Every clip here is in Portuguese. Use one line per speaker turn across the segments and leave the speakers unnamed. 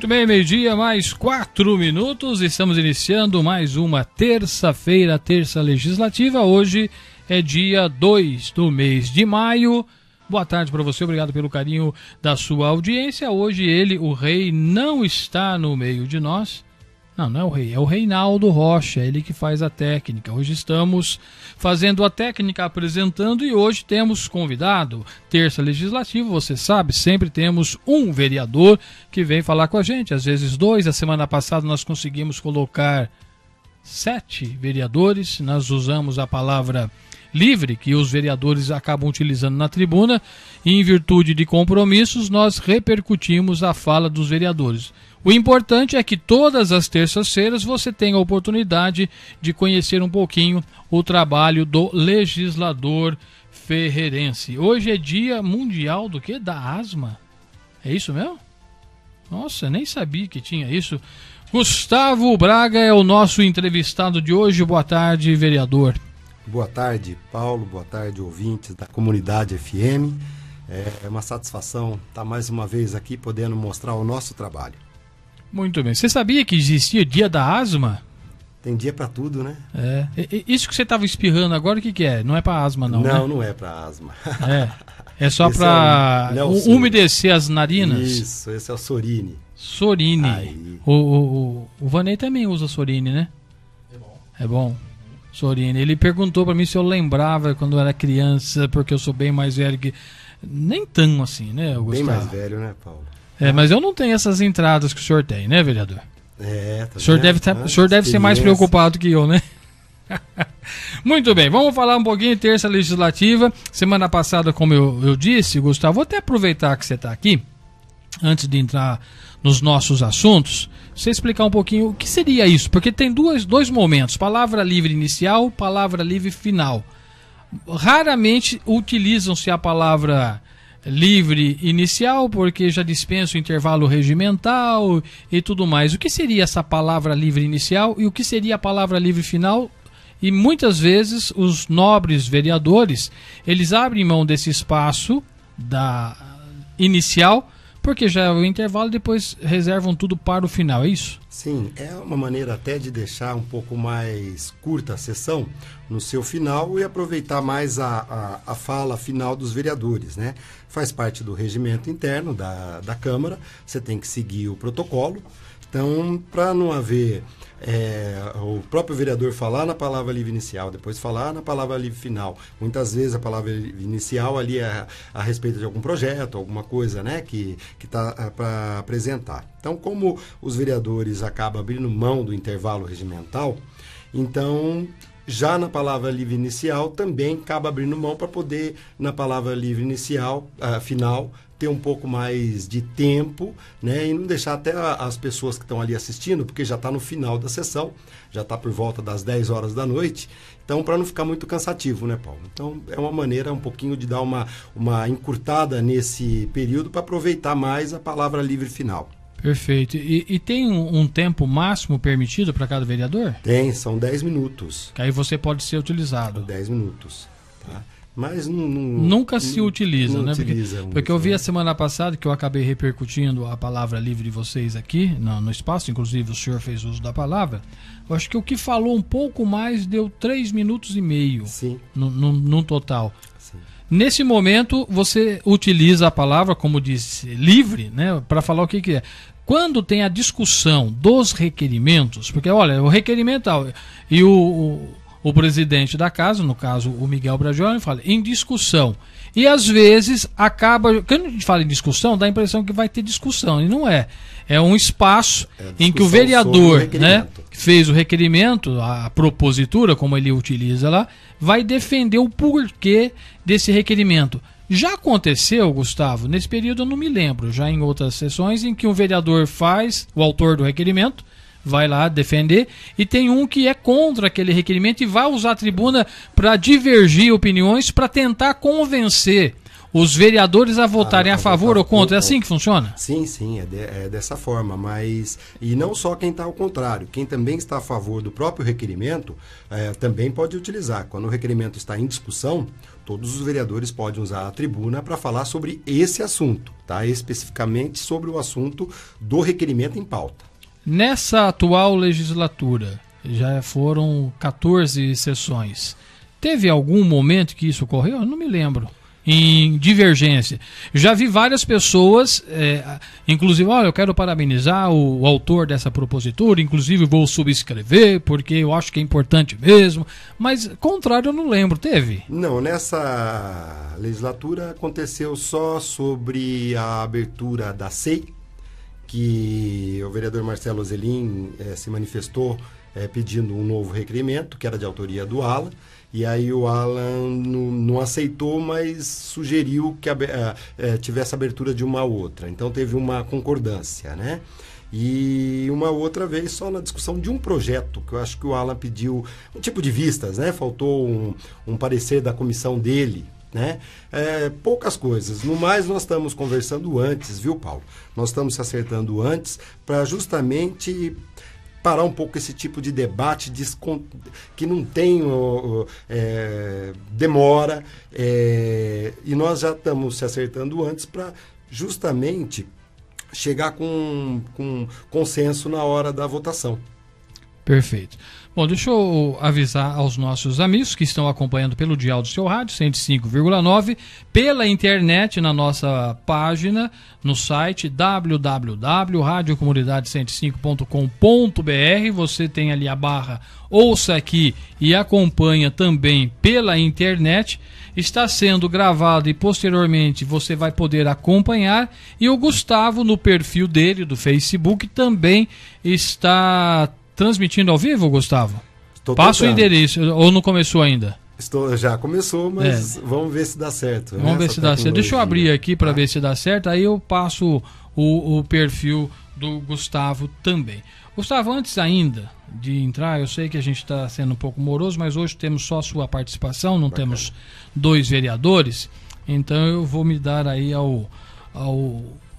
Muito bem, meio-dia, mais 4 minutos. Estamos iniciando mais uma terça-feira, terça legislativa. Hoje é dia 2 do mês de maio. Boa tarde para você, obrigado pelo carinho da sua audiência. Hoje ele, o rei, não está no meio de nós. Não é o rei, é o Reinaldo Rocha, ele que faz a técnica. Hoje estamos fazendo a técnica, apresentando, e hoje temos convidado. Terça legislativa, você sabe, sempre temos um vereador que vem falar com a gente, às vezes 2. A semana passada nós conseguimos colocar 7 vereadores, nós usamos a palavra livre, que os vereadores acabam utilizando na tribuna, e em virtude de compromissos nós repercutimos a fala dos vereadores. O importante é que todas as terças-feiras você tenha a oportunidade de conhecer um pouquinho o trabalho do legislador ferreirense. Hoje é dia mundial do quê? Da asma. É isso mesmo? Nossa, nem sabia que tinha isso. Gustavo Braga é o nosso entrevistado de hoje. Boa tarde, vereador.
Boa tarde, Paulo. Boa tarde, ouvintes da Comunidade FM. É uma satisfação estar mais uma vez aqui podendo mostrar o nosso trabalho.
Muito bem. Você sabia que existia dia da asma?
Tem dia para tudo, né?
Isso que você estava espirrando agora, o que é? Não é para asma, não,
Não,
né?
Não é para asma.
É só para umedecer as narinas?
Isso, esse é o Sorine.
Sorine.
Aí.
O Vanei também usa Sorine, né?
É bom.
É bom. Sorine. Ele perguntou para mim se eu lembrava quando eu era criança, porque eu sou bem mais velho que... Nem tão assim, né, Gustavo?
Bem mais velho, né, Paulo?
Mas eu não tenho essas entradas que o senhor tem, né, vereador?
Tá
o senhor deve ser mais preocupado que eu, né? Muito bem, vamos falar um pouquinho de terça legislativa. Semana passada, como eu disse, Gustavo, vou até aproveitar que você está aqui, antes de entrar nos nossos assuntos, você explicar um pouquinho o que seria isso, porque tem dois momentos, palavra livre inicial, palavra livre final. Raramente utilizam-se a palavra livre inicial, porque já dispensa o intervalo regimental e tudo mais. O que seria essa palavra livre inicial e o que seria a palavra livre final? E muitas vezes os nobres vereadores, eles abrem mão desse espaço da inicial, porque já é o intervalo, e depois reservam tudo para o final, é isso?
Sim, é uma maneira até de deixar um pouco mais curta a sessão no seu final e aproveitar mais a fala final dos vereadores, né? Faz parte do regimento interno da Câmara, você tem que seguir o protocolo. Então, para não haver o próprio vereador falar na palavra livre inicial, depois falar na palavra livre final. Muitas vezes a palavra inicial ali é a respeito de algum projeto, alguma coisa, né, que está para apresentar. Então, como os vereadores acabam abrindo mão do intervalo regimental, então já na palavra livre inicial também acaba abrindo mão para poder, na palavra livre inicial, final, ter um pouco mais de tempo, né, e não deixar até as pessoas que estão ali assistindo, porque já está no final da sessão, já está por volta das 10 horas da noite, então para não ficar muito cansativo, né, Paulo? Então é uma maneira um pouquinho de dar uma encurtada nesse período para aproveitar mais a palavra livre final. Perfeito.
E tem um tempo máximo permitido para cada vereador?
Tem, são 10 minutos.
Que aí você pode ser utilizado.
10 minutos, tá? Mas
nunca se utiliza, né? Porque eu vi,
né?
A semana passada que eu acabei repercutindo a palavra livre de vocês aqui no espaço, inclusive o senhor fez uso da palavra. Eu acho que o que falou um pouco mais deu 3 minutos e meio.
Sim.
No total.
Sim.
Nesse momento você utiliza a palavra, como disse, livre, né? Para falar o que é. Quando tem a discussão dos requerimentos, porque olha, o requerimento e o presidente da casa, no caso o Miguel Bragioli, fala em discussão. E às vezes acaba, quando a gente fala em discussão, dá a impressão que vai ter discussão, e não é. É um espaço em que o vereador, né, que fez o requerimento, a propositura, como ele utiliza lá, vai defender o porquê desse requerimento. Já aconteceu, Gustavo, nesse período eu não me lembro, já em outras sessões, em que um vereador faz, o autor do requerimento, vai lá defender, e tem um que é contra aquele requerimento e vai usar a tribuna para divergir opiniões, para tentar convencer os vereadores a votarem a favor ou contra. É assim que funciona?
Sim, sim, é dessa forma. Mas, e não só quem está ao contrário, quem também está a favor do próprio requerimento também pode utilizar. Quando o requerimento está em discussão, todos os vereadores podem usar a tribuna para falar sobre esse assunto, tá? Especificamente sobre o assunto do requerimento em pauta.
Nessa atual legislatura, já foram 14 sessões. Teve algum momento que isso ocorreu? Eu não me lembro. Em divergência. Já vi várias pessoas, inclusive, olha, eu quero parabenizar o autor dessa propositura, inclusive vou subscrever, porque eu acho que é importante mesmo, mas, contrário, eu não lembro. Teve?
Não, nessa legislatura aconteceu só sobre a abertura da SEI, que o vereador Marcelo Zelin se manifestou pedindo um novo requerimento, que era de autoria do Alan, e aí o Alan não aceitou, mas sugeriu que tivesse abertura de uma outra. Então teve uma concordância, né? E uma outra vez só na discussão de um projeto, que eu acho que o Alan pediu um tipo de vistas, né? Faltou um parecer da comissão dele, né? Poucas coisas. No mais, nós estamos conversando antes, viu, Paulo? Nós estamos se acertando antes para justamente parar um pouco esse tipo de debate que não tem demora, e nós já estamos se acertando antes para justamente chegar com consenso na hora da votação.
Perfeito. Bom, deixa eu avisar aos nossos amigos que estão acompanhando pelo dial do seu rádio, 105,9, pela internet na nossa página, no site www.radiocomunidade105.com.br. Você tem ali a barra ouça aqui e acompanha também pela internet. Está sendo gravado e posteriormente você vai poder acompanhar. E o Gustavo, no perfil dele do Facebook, também está transmitindo ao vivo, Gustavo? Passa o endereço, ou não começou ainda?
Já começou, mas vamos ver se dá certo.
Vamos ver se dá certo. Deixa eu abrir aqui para ver se dá certo, aí eu passo o perfil do Gustavo também. Gustavo, antes ainda de entrar, eu sei que a gente está sendo um pouco moroso, mas hoje temos só a sua participação, não temos 2 vereadores, então eu vou me dar aí ao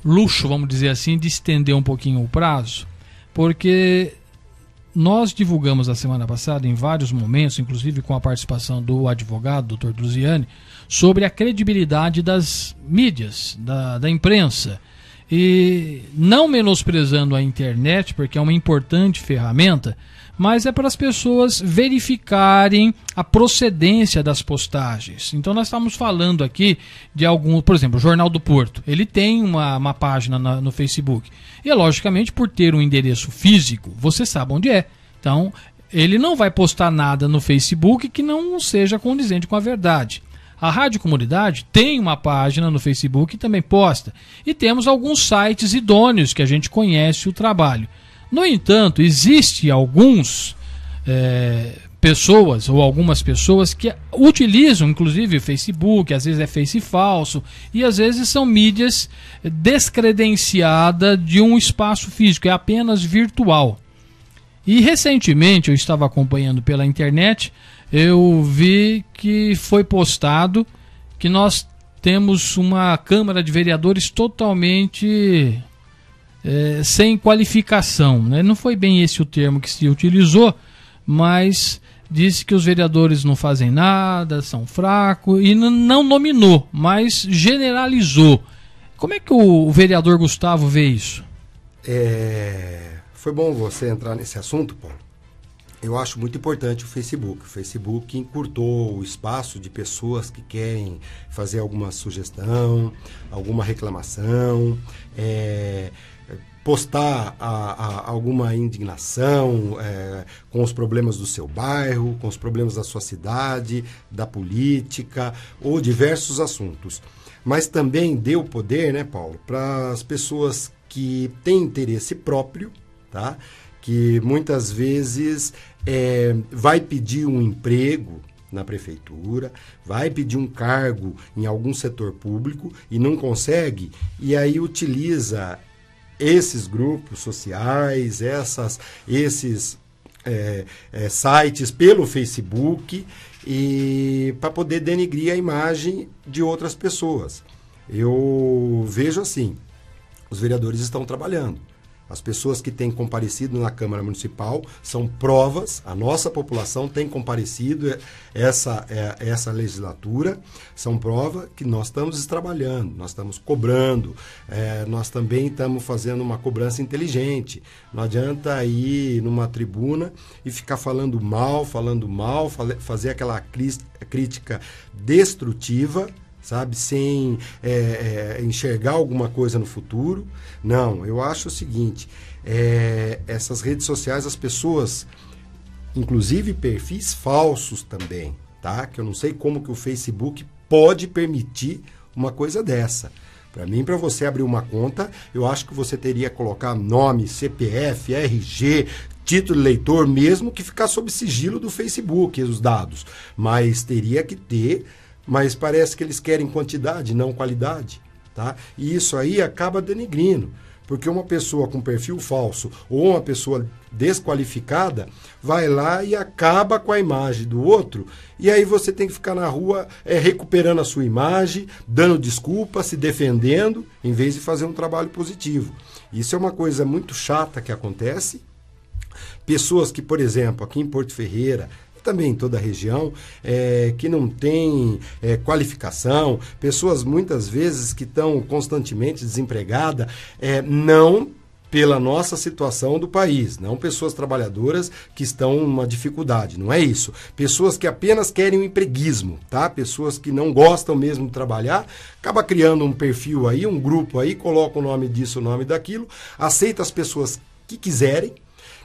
luxo, vamos dizer assim, de estender um pouquinho o prazo, porque nós divulgamos a semana passada, em vários momentos, inclusive com a participação do advogado, Dr. Druziani, sobre a credibilidade das mídias, da imprensa. E não menosprezando a internet, porque é uma importante ferramenta, mas é para as pessoas verificarem a procedência das postagens. Então nós estamos falando aqui de algum, por exemplo, o Jornal do Porto. Ele tem uma página no Facebook. E logicamente, por ter um endereço físico, você sabe onde é. Então, ele não vai postar nada no Facebook que não seja condizente com a verdade. A Rádio Comunidade tem uma página no Facebook e também posta. E temos alguns sites idôneos que a gente conhece o trabalho. No entanto, existe algumas pessoas que utilizam, inclusive, o Facebook, às vezes é Face falso, e às vezes são mídias descredenciadas de um espaço físico, é apenas virtual. E recentemente, eu estava acompanhando pela internet, eu vi que foi postado que nós temos uma Câmara de Vereadores totalmente sem qualificação, né? Não foi bem esse o termo que se utilizou, mas disse que os vereadores não fazem nada, são fracos, e não nominou, mas generalizou. Como é que o vereador Gustavo vê isso?
Foi bom você entrar nesse assunto, Paulo. Eu acho muito importante o Facebook. O Facebook encurtou o espaço de pessoas que querem fazer alguma sugestão, alguma reclamação, postar alguma indignação com os problemas do seu bairro, com os problemas da sua cidade, da política ou diversos assuntos. Mas também deu poder, né, Paulo, para as pessoas que têm interesse próprio, tá? Que muitas vezes vai pedir um emprego na prefeitura, vai pedir um cargo em algum setor público e não consegue, e aí utiliza esses grupos sociais, esses sites, pelo Facebook, e para poder denegrir a imagem de outras pessoas. Eu vejo assim, os vereadores estão trabalhando. As pessoas que têm comparecido na Câmara Municipal são provas, a nossa população tem comparecido essa legislatura, são prova que nós estamos trabalhando, nós estamos cobrando, nós também estamos fazendo uma cobrança inteligente. Não adianta ir numa tribuna e ficar falando mal, fazer aquela crítica destrutiva, sabe, sem enxergar alguma coisa no futuro. Não, eu acho o seguinte, essas redes sociais, as pessoas, inclusive perfis falsos também, tá? Que eu não sei como que o Facebook pode permitir uma coisa dessa. Para mim, para você abrir uma conta, eu acho que você teria que colocar nome, CPF, RG, título de eleitor, mesmo que ficar sob sigilo do Facebook, os dados. Mas teria que ter... Mas parece que eles querem quantidade, não qualidade, tá? E isso aí acaba denegrindo, porque uma pessoa com perfil falso ou uma pessoa desqualificada vai lá e acaba com a imagem do outro, e aí você tem que ficar na rua recuperando a sua imagem, dando desculpa, se defendendo, em vez de fazer um trabalho positivo. Isso é uma coisa muito chata que acontece. Pessoas que, por exemplo, aqui em Porto Ferreira, também em toda a região, que não tem qualificação, pessoas muitas vezes que estão constantemente desempregadas, não pela nossa situação do país, não pessoas trabalhadoras que estão numa dificuldade, não é isso. Pessoas que apenas querem o empreguismo, tá? Pessoas que não gostam mesmo de trabalhar, acaba criando um perfil aí, um grupo aí, coloca o nome disso, o nome daquilo, aceita as pessoas que quiserem.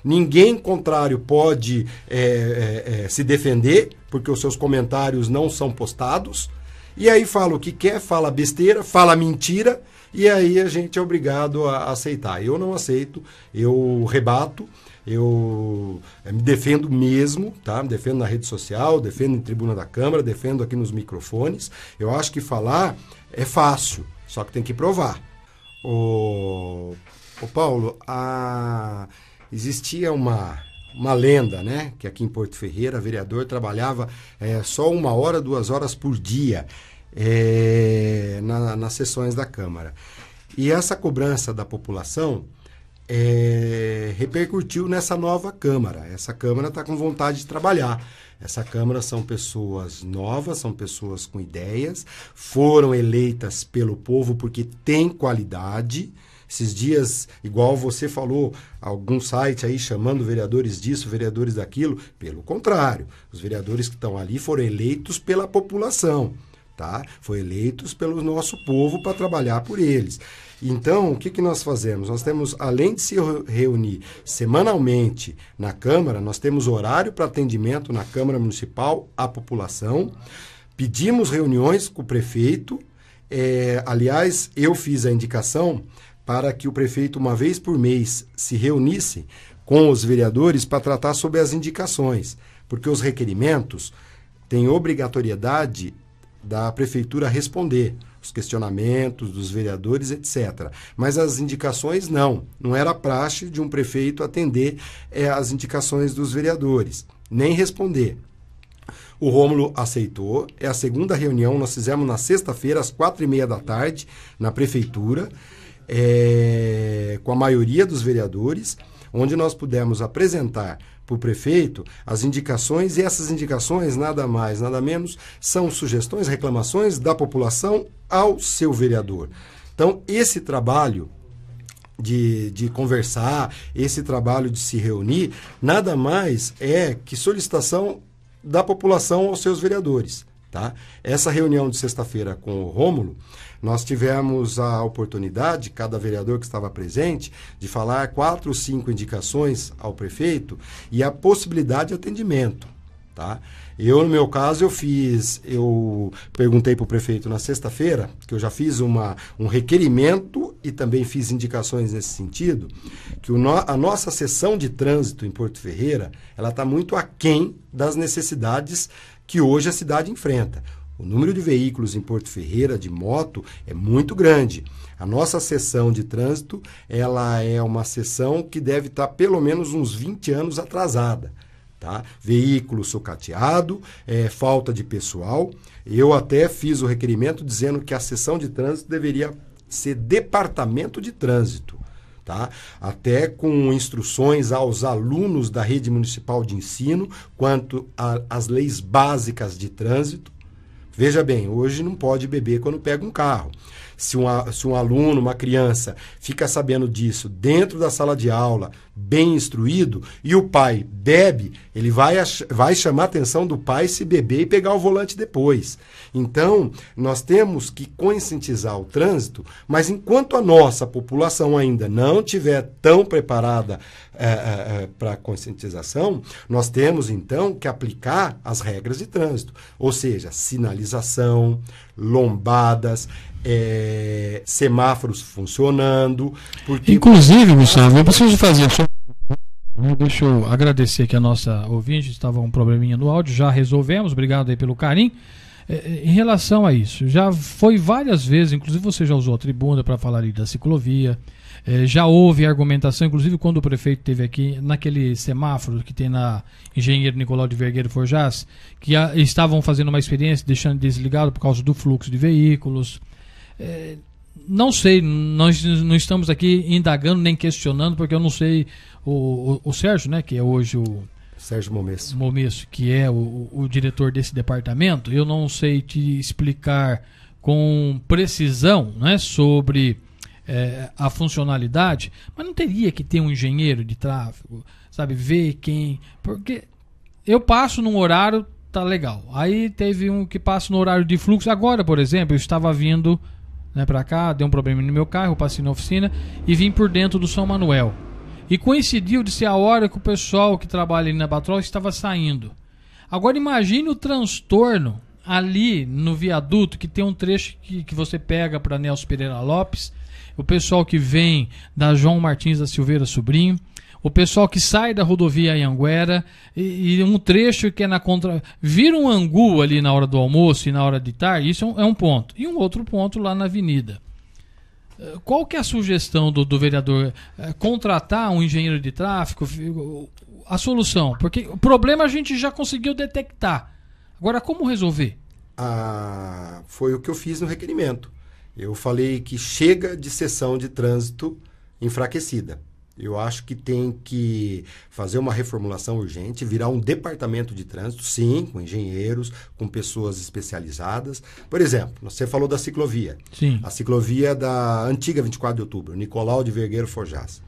Ninguém contrário pode se defender, porque os seus comentários não são postados. E aí fala o que quer, fala besteira, fala mentira, e aí a gente é obrigado a aceitar. Eu não aceito, eu rebato, eu me defendo mesmo, tá? Me defendo na rede social, defendo em tribuna da Câmara, defendo aqui nos microfones. Eu acho que falar é fácil, só que tem que provar. Ô Paulo, existia uma lenda, né? Que aqui em Porto Ferreira, vereador trabalhava só 1 hora, 2 horas por dia nas sessões da Câmara. E essa cobrança da população repercutiu nessa nova Câmara. Essa Câmara está com vontade de trabalhar. Essa Câmara são pessoas novas, são pessoas com ideias, foram eleitas pelo povo porque tem qualidade. Esses dias, igual você falou, algum site aí chamando vereadores disso, vereadores daquilo. Pelo contrário, os vereadores que estão ali foram eleitos pela população, tá? Foram eleitos pelo nosso povo para trabalhar por eles. Então, o que nós fazemos? Nós temos, além de se reunir semanalmente na Câmara, nós temos horário para atendimento na Câmara Municipal à população, pedimos reuniões com o prefeito, aliás, eu fiz a indicação para que o prefeito, uma vez por mês, se reunisse com os vereadores para tratar sobre as indicações, porque os requerimentos têm obrigatoriedade da prefeitura responder, os questionamentos dos vereadores, etc. Mas as indicações não era praxe de um prefeito atender as indicações dos vereadores, nem responder. O Rômulo aceitou, é a segunda reunião, nós fizemos na sexta-feira, às 4h30 da tarde, na prefeitura, com a maioria dos vereadores, onde nós pudemos apresentar para o prefeito as indicações, e essas indicações, nada mais, nada menos, são sugestões, reclamações da população ao seu vereador. Então, esse trabalho de conversar, esse trabalho de se reunir, nada mais é que solicitação da população aos seus vereadores. Tá? Essa reunião de sexta-feira com o Rômulo, nós tivemos a oportunidade, cada vereador que estava presente, de falar 4 ou 5 indicações ao prefeito e a possibilidade de atendimento. Tá? Eu, no meu caso, eu perguntei para o prefeito na sexta-feira, que eu já fiz um requerimento e também fiz indicações nesse sentido, que a nossa seção de trânsito em Porto Ferreira, ela está muito aquém das necessidades que hoje a cidade enfrenta. O número de veículos em Porto Ferreira de moto é muito grande. A nossa seção de trânsito, ela é uma seção que deve estar pelo menos uns 20 anos atrasada. Tá? Veículo sucateado, falta de pessoal. Eu até fiz o requerimento dizendo que a seção de trânsito deveria ser departamento de trânsito. Tá? Até com instruções aos alunos da rede municipal de ensino quanto às leis básicas de trânsito. Veja bem, hoje não pode beber quando pega um carro. Se um aluno, uma criança, fica sabendo disso dentro da sala de aula, bem instruído, e o pai bebe, ele vai chamar a atenção do pai se beber e pegar o volante depois. Então, nós temos que conscientizar o trânsito, mas enquanto a nossa população ainda não estiver tão preparada para a conscientização, nós temos, então, que aplicar as regras de trânsito. Ou seja, sinalização, lombadas, semáforos funcionando. Porque...
Inclusive, Gustavo, eu preciso fazer... Deixa eu agradecer que a nossa ouvinte estava um probleminha no áudio, já resolvemos, obrigado aí pelo carinho. Em relação a isso, já foi várias vezes, inclusive você já usou a tribuna para falar ali da ciclovia, já houve argumentação, inclusive quando o prefeito esteve aqui, naquele semáforo que tem na Engenheiro Nicolau de Vergueiro Forjás, que estavam fazendo uma experiência, deixando desligado por causa do fluxo de veículos. Não sei, nós não estamos aqui indagando nem questionando, porque eu não sei, o Sérgio, né, que é hoje o
Sérgio Momesso,
que é o diretor desse departamento, eu não sei te explicar com precisão, né, sobre a funcionalidade, mas não teria que ter um engenheiro de tráfego, sabe, ver quem... Porque eu passo num horário, tá legal. Aí teve um que passa no horário de fluxo. Agora, por exemplo, eu estava vindo, né, para cá, deu um problema no meu carro, eu passei na oficina e vim por dentro do São Manuel. E coincidiu de ser a hora que o pessoal que trabalha ali na Batrol estava saindo. Agora imagine o transtorno ali no viaduto, que tem um trecho que você pega para Nelson Pereira Lopes, o pessoal que vem da João Martins da Silveira Sobrinho, o pessoal que sai da rodovia Anhanguera, e um trecho que é na contra... Vira um angu ali na hora do almoço e na hora de tarde, isso é um ponto. E um outro ponto lá na avenida. Qual que é a sugestão do vereador? Contratar um engenheiro de tráfego? A solução? Porque o problema a gente já conseguiu detectar. Agora, como resolver?
Foi o que eu fiz no requerimento. Eu falei que chega de sessão de trânsito enfraquecida. Eu acho que tem que fazer uma reformulação urgente, virar um departamento de trânsito, sim, com engenheiros, com pessoas especializadas. Por exemplo, você falou da ciclovia.
Sim.
A ciclovia da antiga 24 de outubro, Nicolau de Vergueiro Forjás.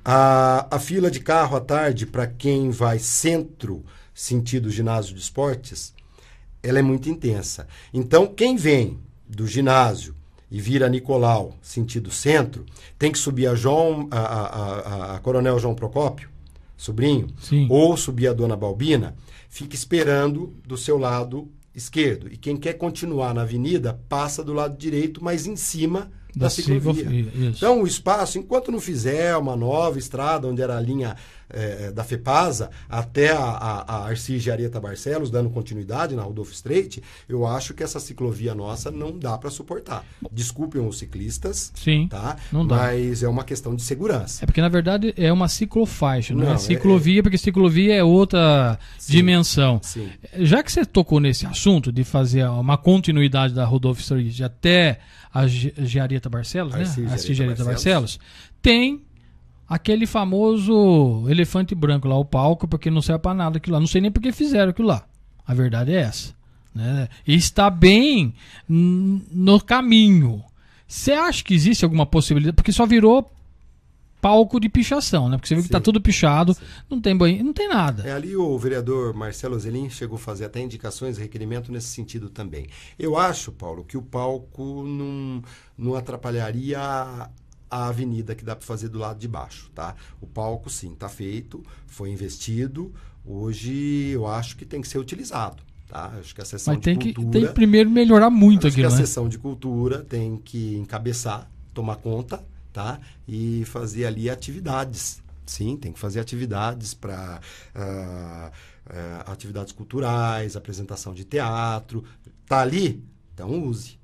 A fila de carro à tarde, para quem vai centro, sentido ginásio de esportes, ela é muito intensa. Então, quem vem do ginásio e vira Nicolau, sentido centro, tem que subir a Coronel João Procópio, sobrinho,
sim,
ou subir a Dona Balbina, fica esperando do seu lado esquerdo. E quem quer continuar na avenida, passa do lado direito, mas em cima da ciclovia. Então, o espaço, enquanto não fizer uma nova estrada, onde era a linha da FEPASA, até a Arcígia Areta Barcelos, dando continuidade na Rodolfo Streit, eu acho que essa ciclovia nossa não dá para suportar. Desculpem os ciclistas,
sim,
tá?
Não dá.
Mas é uma questão de segurança.
É porque, na verdade, é uma ciclofaixa, não é ciclovia, porque ciclovia é outra dimensão.
Sim.
Já que você tocou nesse assunto de fazer uma continuidade da Rodolfo Streit até a Giareta Barcelos, né? A Giareta Barcelos, tem aquele famoso elefante branco lá, o palco, porque não serve para nada aquilo lá. Não sei nem por que fizeram aquilo lá. A verdade é essa, né? E está bem no caminho. Você acha que existe alguma possibilidade? Porque só virou palco de pichação, né? Porque você vê que está tudo pichado, sim, não tem banho, não tem nada.
Ali o vereador Marcelo Zelim chegou a fazer até indicações e requerimento nesse sentido também. Eu acho, Paulo, que o palco não atrapalharia a avenida que dá para fazer do lado de baixo, tá? O palco, sim, está feito, foi investido, hoje eu acho que tem que ser utilizado, tá? Acho que a sessão de cultura...
tem que primeiro melhorar muito aquilo,
né?
A
sessão de cultura tem que encabeçar, tomar conta, tá? E fazer ali atividades. Sim, tem que fazer atividades para atividades culturais, apresentação de teatro, Está ali? Então use.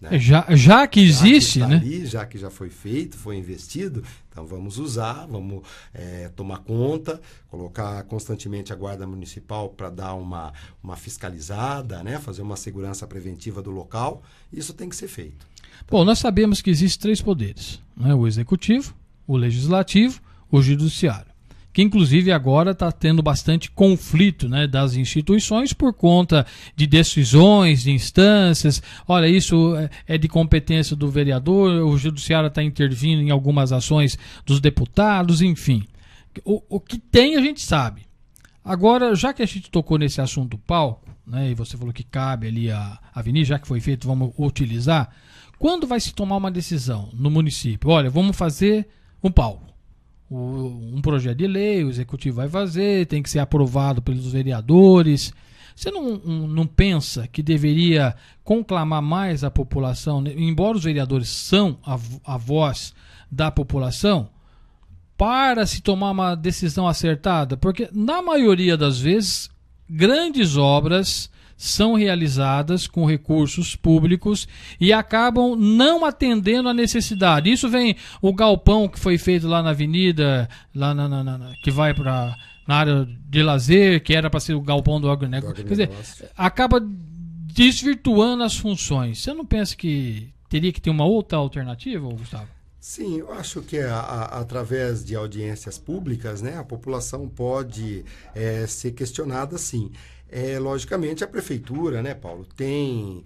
Né? Já que existe,
já que
né?
Ali, já que já foi feito, foi investido, então vamos usar, vamos tomar conta, colocar constantemente a Guarda Municipal para dar uma fiscalizada, né? Fazer uma segurança preventiva do local. Isso tem que ser feito.
Bom, nós sabemos que existem 3 poderes, né? O Executivo, o Legislativo, o Judiciário. Que inclusive agora está tendo bastante conflito, né, das instituições por conta de decisões, de instâncias. Olha, isso é de competência do vereador, o judiciário está intervindo em algumas ações dos deputados, enfim. O que tem a gente sabe. Agora, já que a gente tocou nesse assunto palco, né, e você falou que cabe ali a avenida, já que foi feito, vamos utilizar. Quando vai se tomar uma decisão no município? Olha, vamos fazer um palco. Um projeto de lei, o executivo vai fazer, tem que ser aprovado pelos vereadores. Você não pensa que deveria conclamar mais a população, embora os vereadores são a voz da população, para se tomar uma decisão acertada? Porque, na maioria das vezes, grandes obras são realizadas com recursos públicos e acabam não atendendo a necessidade. Isso vem o galpão que foi feito lá na avenida, lá que vai para na área de lazer, que era para ser o galpão do agronegócio. Quer dizer, acaba desvirtuando as funções. Você não pensa que teria que ter uma outra alternativa, Gustavo?
Sim, eu acho que através de audiências públicas, né, a população pode ser questionada, sim. Logicamente, a prefeitura, né, Paulo, tem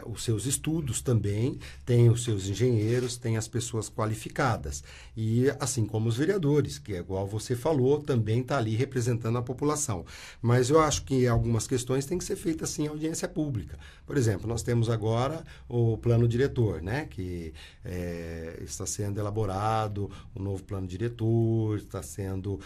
os seus estudos também, tem os seus engenheiros, tem as pessoas qualificadas. E assim como os vereadores, que é igual você falou, também está ali representando a população. Mas eu acho que algumas questões têm que ser feitas, sim, em audiência pública. Por exemplo, nós temos agora o plano diretor, né, que está sendo elaborado, o novo plano diretor, está sendo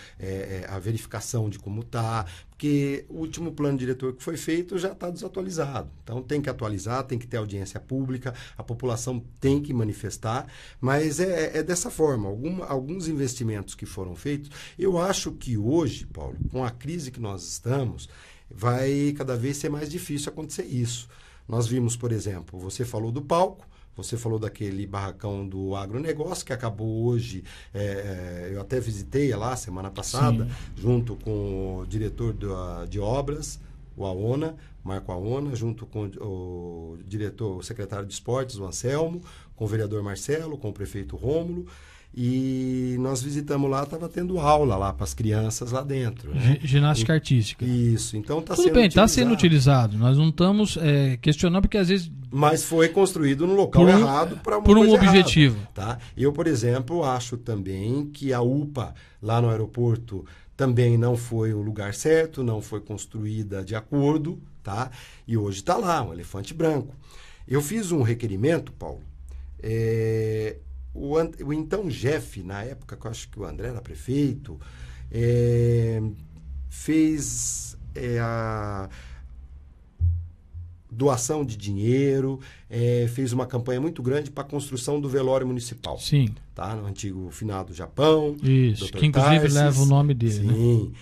a verificação de como está, porque o último plano diretor que foi feito já está desatualizado. Então, tem que atualizar, tem que ter audiência pública, a população tem que manifestar, mas é dessa forma. Alguns investimentos que foram feitos, eu acho que hoje, Paulo, com a crise que nós estamos, vai cada vez ser mais difícil acontecer isso. Nós vimos, por exemplo, você falou do palco, você falou daquele barracão do agronegócio que acabou hoje, eu até visitei lá semana passada, sim, junto com o diretor de obras, o Aona, Marco Aona, junto com o diretor, o secretário de esportes, o Anselmo, com o vereador Marcelo, com o prefeito Rômulo. E nós visitamos lá, estava tendo aula lá para as crianças lá dentro. Né?
Ginástica artística.
Isso, então está sendo
tudo bem, está sendo utilizado. Nós não estamos questionando porque às vezes...
Mas foi construído no local errado para
por um objetivo.
Errada, tá? Eu, por exemplo, acho também que a UPA lá no aeroporto também não foi o lugar certo, não foi construída de acordo, tá? E hoje está lá, um elefante branco. Eu fiz um requerimento, Paulo, o então Jeff, na época que eu acho que o André era prefeito, fez a doação de dinheiro, fez uma campanha muito grande para a construção do velório municipal.
Sim.
Tá? No antigo finado Japão.
Isso, Dr. que inclusive Tarsis, leva o nome dele.
Sim.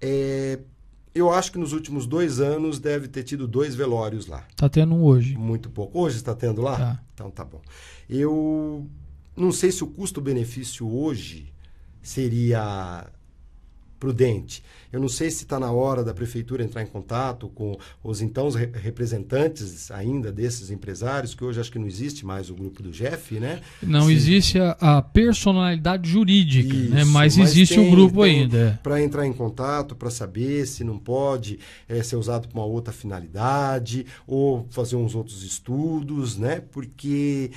Né?
Eu acho que nos últimos 2 anos deve ter tido 2 velórios lá.
Está tendo um hoje.
Muito pouco. Hoje está tendo lá?
Tá.
Então tá bom. Eu não sei se o custo-benefício hoje seria prudente. Eu não sei se está na hora da prefeitura entrar em contato com os então representantes ainda desses empresários, que hoje acho que não existe mais o grupo do Jeff, né?
Não existe a personalidade jurídica, isso, né? mas existe o grupo ainda.
Para entrar em contato, para saber se não pode ser usado para uma outra finalidade ou fazer uns outros estudos, né? Porque...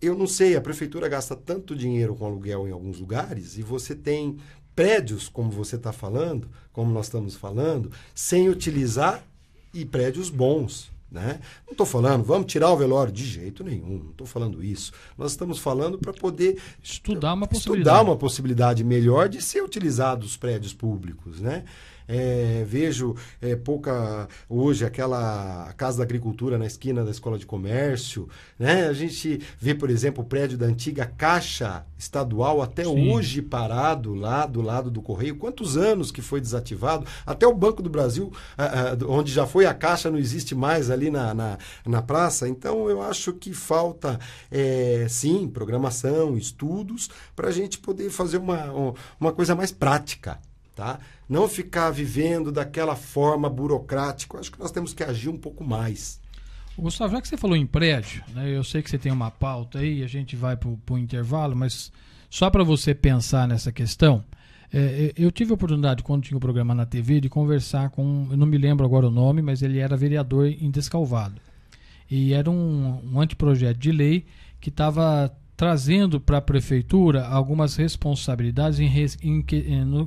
eu não sei, a prefeitura gasta tanto dinheiro com aluguel em alguns lugares e você tem prédios, como você está falando, como nós estamos falando, sem utilizar e prédios bons. Né? Não estou falando, vamos tirar o velório, de jeito nenhum, não estou falando isso. Nós estamos falando para poder
estudar uma
possibilidade melhor de ser utilizados os prédios públicos. Né? vejo pouca hoje aquela Casa da Agricultura na esquina da Escola de Comércio, né? A gente vê, por exemplo, o prédio da antiga Caixa Estadual até hoje parado lá do lado do Correio. Quantos anos que foi desativado? Até o Banco do Brasil, onde já foi a Caixa, não existe mais ali na praça. Então, eu acho que falta, sim, programação, estudos, para a gente poder fazer uma coisa mais prática, tá? Não ficar vivendo daquela forma burocrática. Eu acho que nós temos que agir um pouco mais.
Gustavo, já que você falou em prédio, né, eu sei que você tem uma pauta aí, a gente vai para o intervalo, mas só para você pensar nessa questão, eu tive a oportunidade, quando tinha o programa na TV, de conversar com, eu não me lembro agora o nome, mas ele era vereador em Descalvado. E era um anteprojeto de lei que estava trazendo para a prefeitura algumas responsabilidades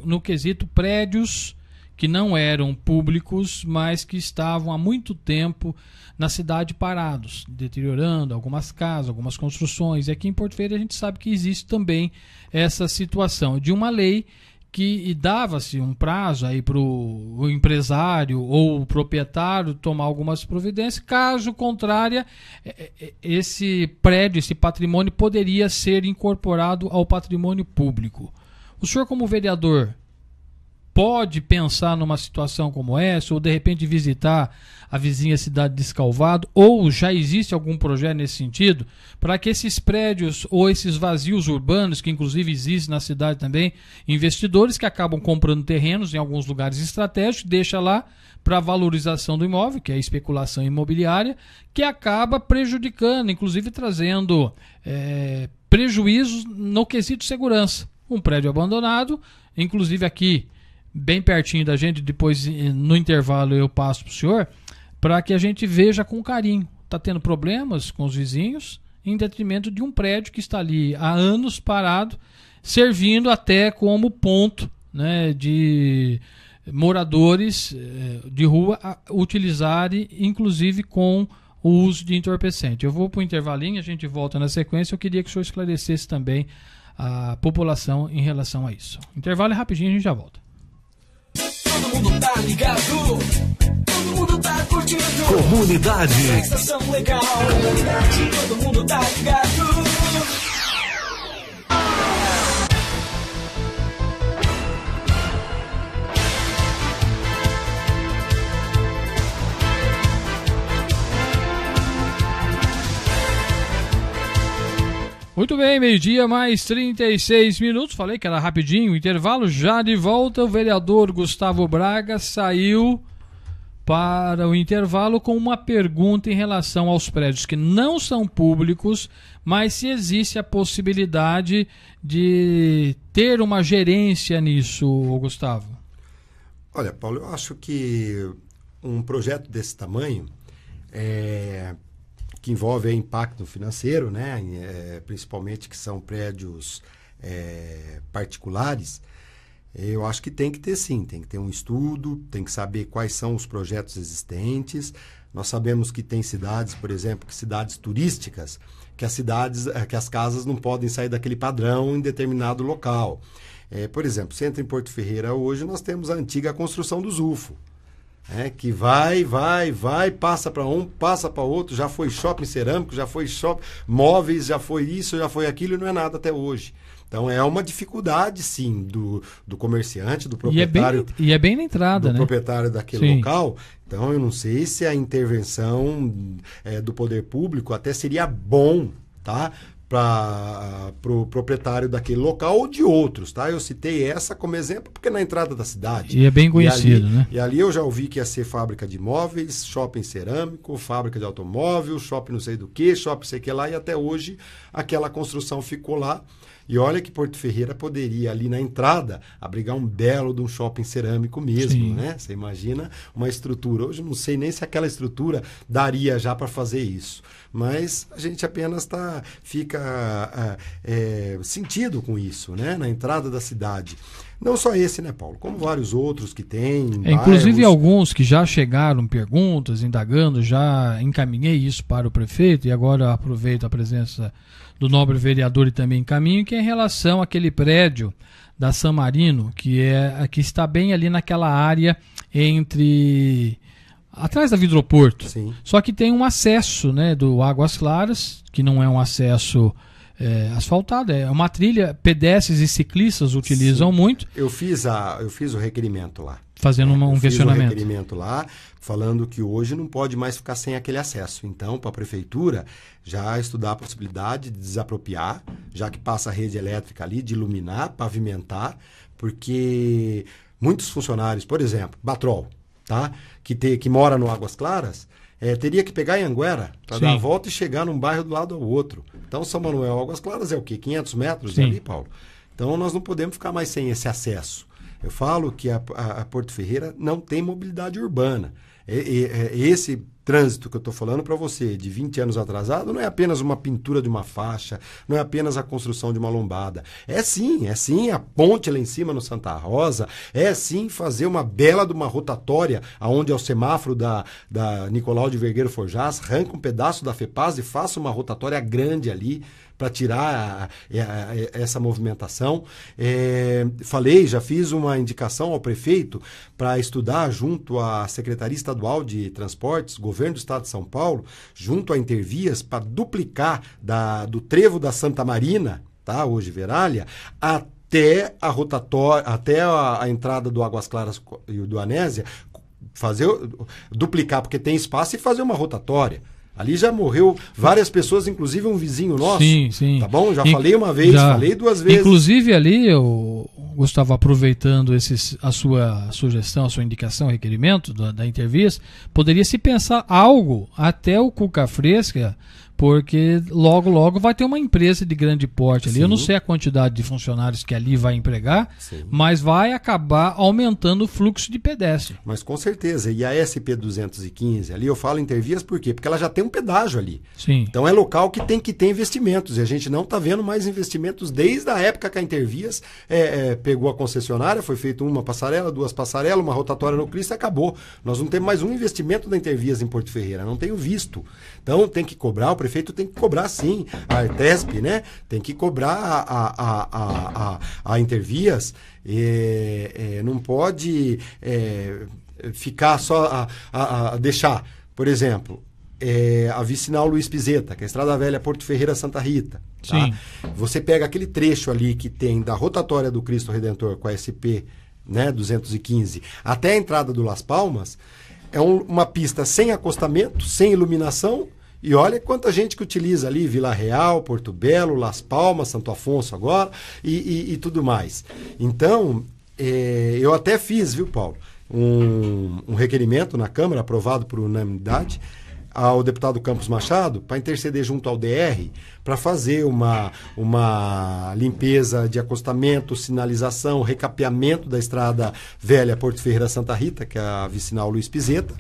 no quesito prédios que não eram públicos, mas que estavam há muito tempo na cidade parados, deteriorando algumas casas, algumas construções. E aqui em Porto Ferreira a gente sabe que existe também essa situação de uma lei que dava-se um prazo aí para o empresário ou o proprietário tomar algumas providências. Caso contrário, esse prédio, esse patrimônio poderia ser incorporado ao patrimônio público. O senhor, como vereador, pode pensar numa situação como essa, ou de repente visitar a vizinha cidade de Descalvado, ou já existe algum projeto nesse sentido, para que esses prédios ou esses vazios urbanos, que inclusive existem na cidade também, investidores que acabam comprando terrenos em alguns lugares estratégicos, deixa lá para valorização do imóvel, que é a especulação imobiliária, que acaba prejudicando, inclusive trazendo prejuízos no quesito segurança. Um prédio abandonado, inclusive aqui, bem pertinho da gente, depois no intervalo eu passo para o senhor, para que a gente veja com carinho. Está tendo problemas com os vizinhos, em detrimento de um prédio que está ali há anos parado, servindo até como ponto, né, de moradores de rua utilizarem, inclusive com o uso de entorpecente. Eu vou para o intervalinho, a gente volta na sequência. Eu queria que o senhor esclarecesse também a população em relação a isso. Intervalo é rapidinho, a gente já volta.
Todo mundo tá ligado, todo mundo tá curtindo.
Comunidade.
Sensação legal, comunidade, todo mundo tá ligado.
Muito bem, meio-dia, mais 36 minutos. Falei que era rapidinho, intervalo já de volta. O vereador Gustavo Braga saiu para o intervalo com uma pergunta em relação aos prédios que não são públicos, mas se existe a possibilidade de ter uma gerência nisso, Gustavo.
Olha, Paulo, eu acho que um projeto desse tamanho que envolve impacto financeiro, né? Principalmente que são prédios particulares, eu acho que tem que ter sim, tem que ter um estudo, tem que saber quais são os projetos existentes. Nós sabemos que tem cidades, por exemplo, que cidades turísticas, que as casas não podem sair daquele padrão em determinado local. Por exemplo, você entra em Porto Ferreira hoje, nós temos a antiga construção do Zufo. Que vai, passa para um, passa para outro, já foi shopping cerâmico, já foi shopping móveis, já foi isso, já foi aquilo e não é nada até hoje. Então é uma dificuldade, sim, do comerciante, do proprietário.
E é bem na entrada,
do
né?
proprietário daquele
Sim.
local. Então eu não sei se a intervenção do poder público até seria bom, tá? Para o proprietário daquele local ou de outros, tá? Eu citei essa como exemplo porque é na entrada da cidade.
E é bem conhecido, né?
E ali eu já ouvi que ia ser fábrica de imóveis, shopping cerâmico, fábrica de automóvel, shopping não sei do que, shopping sei que lá, e até hoje aquela construção ficou lá. E olha que Porto Ferreira poderia ali na entrada abrigar um belo de um shopping cerâmico mesmo,
Sim.
né? Você imagina uma estrutura. Hoje eu não sei nem se aquela estrutura daria já para fazer isso. Mas a gente apenas fica sentido com isso, né? Na entrada da cidade. Não só esse, né, Paulo? Como vários outros que tem.
Inclusive alguns que já chegaram perguntas, indagando, já encaminhei isso para o prefeito e agora aproveito a presença do nobre vereador e também encaminho, que é em relação àquele prédio da San Marino, que está bem ali naquela área atrás da Vidroporto.
Sim.
Só que tem um acesso, né, do Águas Claras, que não é um acesso asfaltado, é uma trilha, pedestres e ciclistas utilizam muito.
Eu fiz o requerimento lá.
Fazendo um questionamento.
Fiz o requerimento lá, falando que hoje não pode mais ficar sem aquele acesso. Então, para a prefeitura já estudar a possibilidade de desapropriar, já que passa a rede elétrica ali, de iluminar, pavimentar, porque muitos funcionários, por exemplo, Batrol, tá? que mora no Águas Claras, teria que pegar em Anguera para dar a volta e chegar num bairro do lado ao outro. Então, São Manuel, Águas Claras é o quê? 500 metros ali, Paulo? Então, nós não podemos ficar mais sem esse acesso. Eu falo que a Porto Ferreira não tem mobilidade urbana. Esse trânsito que eu estou falando para você, de 20 anos atrasado, não é apenas uma pintura de uma faixa, não é apenas a construção de uma lombada. É sim a ponte lá em cima no Santa Rosa, é sim fazer uma bela de uma rotatória, aonde é o semáforo da Nicolau de Vergueiro Forjás, arranca um pedaço da FEPAS e faça uma rotatória grande ali, para tirar essa movimentação. Já fiz uma indicação ao prefeito para estudar junto à Secretaria Estadual de Transportes, Governo do Estado de São Paulo, junto à Intervias, para duplicar do trevo da Santa Marina, tá, hoje Veralha, até a rotatória, até a entrada do Águas Claras e do Anésia, duplicar, porque tem espaço, e fazer uma rotatória. Ali já morreu várias pessoas, inclusive um vizinho nosso.
Sim.
Tá bom? Já falei uma vez, falei 2 vezes.
Inclusive ali, Gustavo, aproveitando a sua sugestão, a sua indicação, requerimento da Intervias, poderia se pensar algo até o Cuca Fresca, porque logo vai ter uma empresa de grande porte ali. Eu não sei a quantidade de funcionários que ali vai empregar, mas vai acabar aumentando o fluxo de pedestre.
Mas com certeza. E a SP-215 ali, eu falo Intervias por quê? Porque ela já tem um pedágio ali.
Sim.
Então é local que tem investimentos. E a gente não está vendo mais investimentos desde a época que a Intervias pegou a concessionária, foi feita uma passarela, 2 passarelas, uma rotatória no Cristo e acabou. Nós não temos mais um investimento da Intervias em Porto Ferreira. Não tenho visto. Então tem que cobrar, o prefeito tem que cobrar sim, a Artesp, né? Tem que cobrar a Intervias, não pode ficar só a deixar, por exemplo, a vicinal Luiz Pizeta, que é a Estrada Velha Porto Ferreira Santa Rita. Tá?
Sim.
Você pega aquele trecho ali que tem da rotatória do Cristo Redentor com a SP, né, 215, até a entrada do Las Palmas, é uma pista sem acostamento, sem iluminação, e olha quanta gente que utiliza ali, Vila Real, Porto Belo, Las Palmas, Santo Afonso agora, e tudo mais. Então, eu até fiz, viu, Paulo, um requerimento na Câmara, aprovado por unanimidade, ao deputado Campos Machado, para interceder junto ao DR, para fazer uma limpeza de acostamento, sinalização, recapeamento da Estrada Velha Porto Ferreira Santa Rita, que é a vicinal Luiz Pizeta,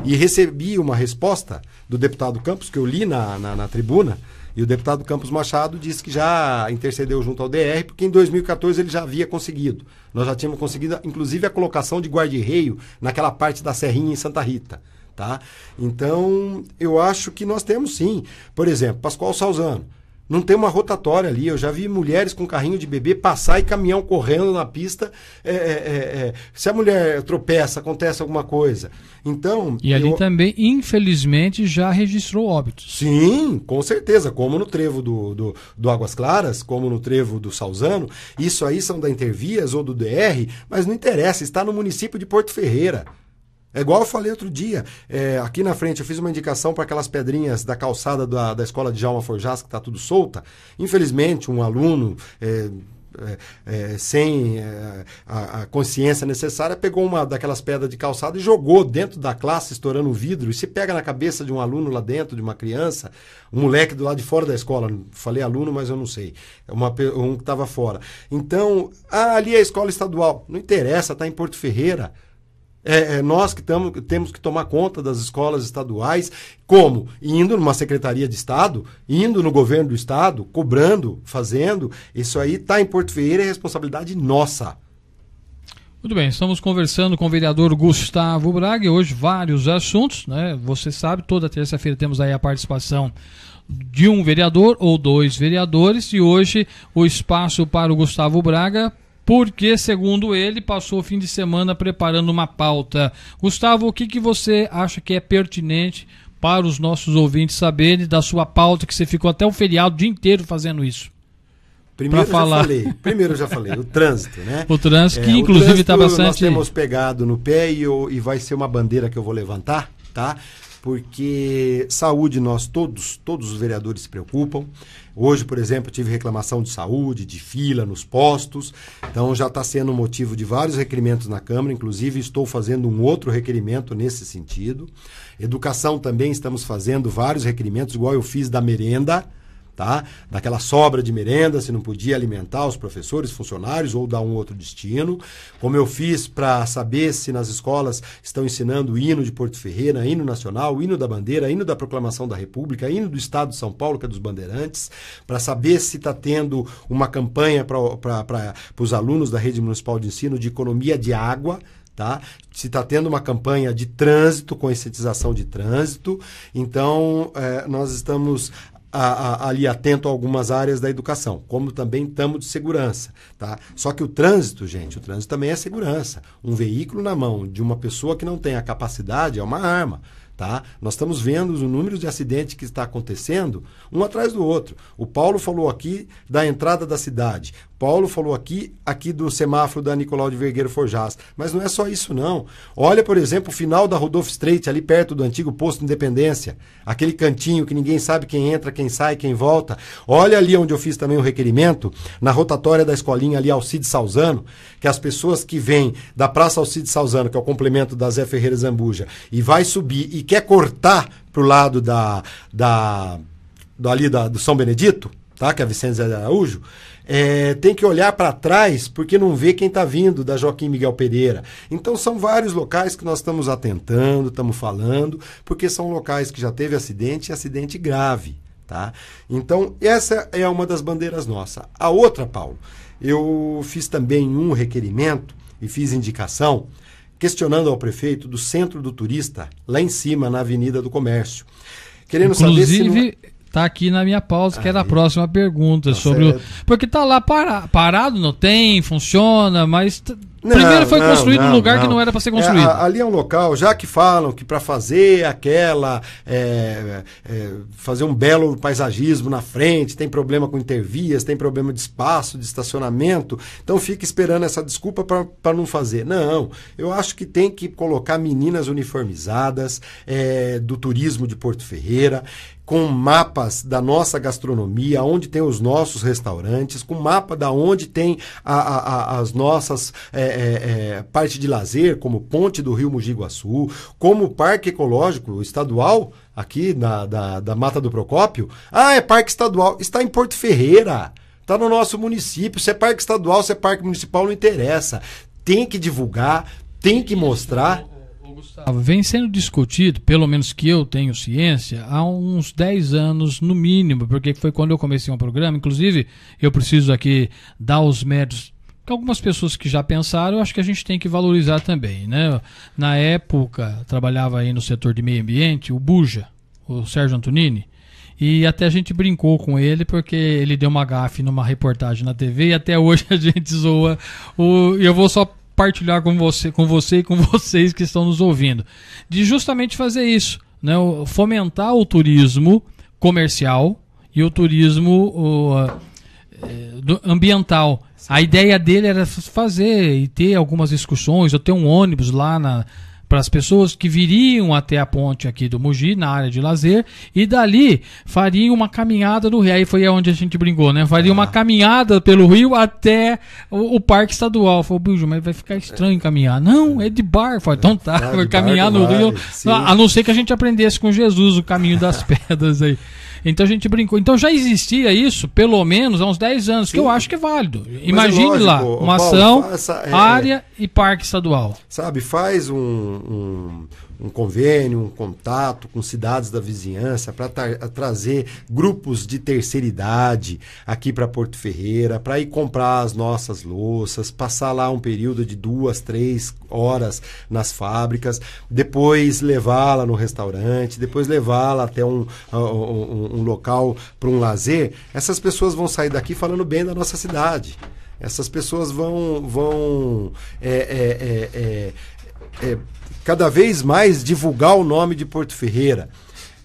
e recebi uma resposta do deputado Campos, que eu li na tribuna, e o deputado Campos Machado disse que já intercedeu junto ao DR, porque em 2014 ele já havia conseguido. Nós já tínhamos conseguido, inclusive, a colocação de guarda-reio naquela parte da Serrinha em Santa Rita. Tá? Então, eu acho que nós temos sim. Por exemplo, Pascoal Salzano. Não tem uma rotatória ali. Eu já vi mulheres com carrinho de bebê passar e caminhão correndo na pista. Se a mulher tropeça, acontece alguma coisa. Então,
e ali também, infelizmente, já registrou óbitos.
Sim, com certeza. Como no trevo do Águas Claras, como no trevo do Salzano. Isso aí são da Intervias ou do DR, mas não interessa. Está no município de Porto Ferreira. É igual eu falei outro dia, aqui na frente eu fiz uma indicação para aquelas pedrinhas da calçada da escola de Djalma Forjás, que está tudo solta. Infelizmente, um aluno sem a consciência necessária pegou uma daquelas pedras de calçada e jogou dentro da classe, estourando o vidro, e se pega na cabeça de um aluno lá dentro, de uma criança, um moleque do lado de fora da escola, falei aluno, mas eu não sei, um que estava fora. Então, ali é a escola estadual, não interessa, está em Porto Ferreira. Nós que temos que tomar conta das escolas estaduais, como? Indo numa secretaria de Estado, indo no governo do Estado, cobrando, fazendo. Isso aí está em Porto Ferreira, é responsabilidade nossa.
Muito bem, estamos conversando com o vereador Gustavo Braga, e hoje vários assuntos, né? Você sabe, toda terça-feira temos aí a participação de um vereador ou 2 vereadores, e hoje o espaço para o Gustavo Braga porque, segundo ele, passou o fim de semana preparando uma pauta. Gustavo, o que você acha que é pertinente para os nossos ouvintes saberem da sua pauta, que você ficou até o feriado o dia inteiro fazendo isso?
Primeiro eu já falei, o trânsito, né?
O trânsito, que inclusive está bastante...
Nós temos pegado no pé e vai ser uma bandeira que eu vou levantar, tá? Porque saúde todos os vereadores se preocupam. Hoje, por exemplo, tive reclamação de saúde, de fila nos postos, então já está sendo motivo de vários requerimentos na Câmara, inclusive estou fazendo um outro requerimento nesse sentido. Educação também estamos fazendo vários requerimentos, igual eu fiz da merenda, tá? Daquela sobra de merenda, se não podia alimentar os professores, funcionários ou dar um outro destino. Como eu fiz para saber se nas escolas estão ensinando o hino de Porto Ferreira, hino nacional, o hino da bandeira, hino da proclamação da República, hino do Estado de São Paulo, que é dos bandeirantes, para saber se está tendo uma campanha para os alunos da rede municipal de ensino de economia de água, tá? Se está tendo uma campanha de trânsito, conscientização de trânsito. Então, nós estamos ali atento a algumas áreas da educação, como também estamos de segurança, tá? Só que o trânsito, gente, o trânsito também é segurança. Um veículo na mão de uma pessoa que não tem a capacidade é uma arma, tá? Nós estamos vendo os números de acidentes que está acontecendo um atrás do outro. O Paulo falou aqui da entrada da cidade. Paulo falou aqui do semáforo da Nicolau de Vergueiro Forjás. Mas não é só isso, não. Olha, por exemplo, o final da Rodolfo Streit, ali perto do antigo posto Independência. Aquele cantinho que ninguém sabe quem entra, quem sai, quem volta. Olha ali onde eu fiz também o requerimento, na rotatória da escolinha ali, Alcide Salzano, que as pessoas que vêm da Praça Alcide Salzano, que é o complemento da Zé Ferreira Zambuja, e vai subir e quer cortar pro lado do São Benedito, tá? Que é a Vicente Zé de Araújo, tem que olhar para trás porque não vê quem está vindo da Joaquim Miguel Pereira. Então são vários locais que nós estamos atentando, estamos falando, porque são locais que já teve acidente e acidente grave, tá? Então essa é uma das bandeiras nossas. A outra, Paulo, eu fiz também um requerimento e fiz indicação questionando ao prefeito do Centro do Turista, lá em cima, na Avenida do Comércio. Querendo saber se não...
Tá aqui na minha pausa, que era a próxima pergunta sobre porque tá lá parado, não tem, funciona, mas primeiro foi construído num lugar que não era para ser construído.
Ali é um local, já que falam que para fazer fazer um belo paisagismo na frente, tem problema com intervias, tem problema de espaço, de estacionamento, então fica esperando essa desculpa para não fazer. Não, eu acho que tem que colocar meninas uniformizadas do turismo de Porto Ferreira, com mapas da nossa gastronomia, onde tem os nossos restaurantes, com mapa da onde tem as nossas parte de lazer, como Ponte do Rio Mogi Guaçu, como o Parque Ecológico Estadual, aqui da Mata do Procópio. É Parque Estadual, está em Porto Ferreira, está no nosso município. Se é Parque Estadual, se é Parque Municipal, não interessa. Tem que divulgar, tem que mostrar...
Vem sendo discutido, pelo menos que eu tenho ciência, há uns 10 anos no mínimo, porque foi quando eu comecei um programa. Inclusive, eu preciso aqui dar os méritos que algumas pessoas que já pensaram, eu acho que a gente tem que valorizar também, né? Na época, trabalhava aí no setor de meio ambiente, o Buja, o Sérgio Antonini, e até a gente brincou com ele porque ele deu uma gafe numa reportagem na TV e até hoje a gente zoa. Eu vou só partilhar com você e com vocês que estão nos ouvindo, de justamente fazer isso, né? Fomentar o turismo comercial e o turismo ambiental. A ideia dele era fazer e ter algumas excursões, ou ter um ônibus lá para as pessoas que viriam até a ponte aqui do Mogi, na área de lazer, e dali fariam uma caminhada no rio. Aí foi onde a gente brincou, né? Faria uma caminhada pelo rio até o Parque Estadual. Falei, Bujo, mas vai ficar estranho caminhar. Não, é de barco. Falei, então tá, vai caminhar no rio. Sim. A não ser que a gente aprendesse com Jesus o caminho das pedras aí. Então a gente brincou. Então já existia isso, pelo menos, há uns 10 anos, sim, que eu acho que é válido. Imagine lógico, lá, uma Paulo, ação, área e parque estadual.
Sabe, faz um convênio, um contato com cidades da vizinhança para trazer grupos de terceira idade aqui para Porto Ferreira, para ir comprar as nossas louças, passar lá um período de 2, 3 horas nas fábricas, depois levá-la no restaurante, depois levá-la até um local para um lazer. Essas pessoas vão sair daqui falando bem da nossa cidade. essas pessoas vão cada vez mais divulgar o nome de Porto Ferreira.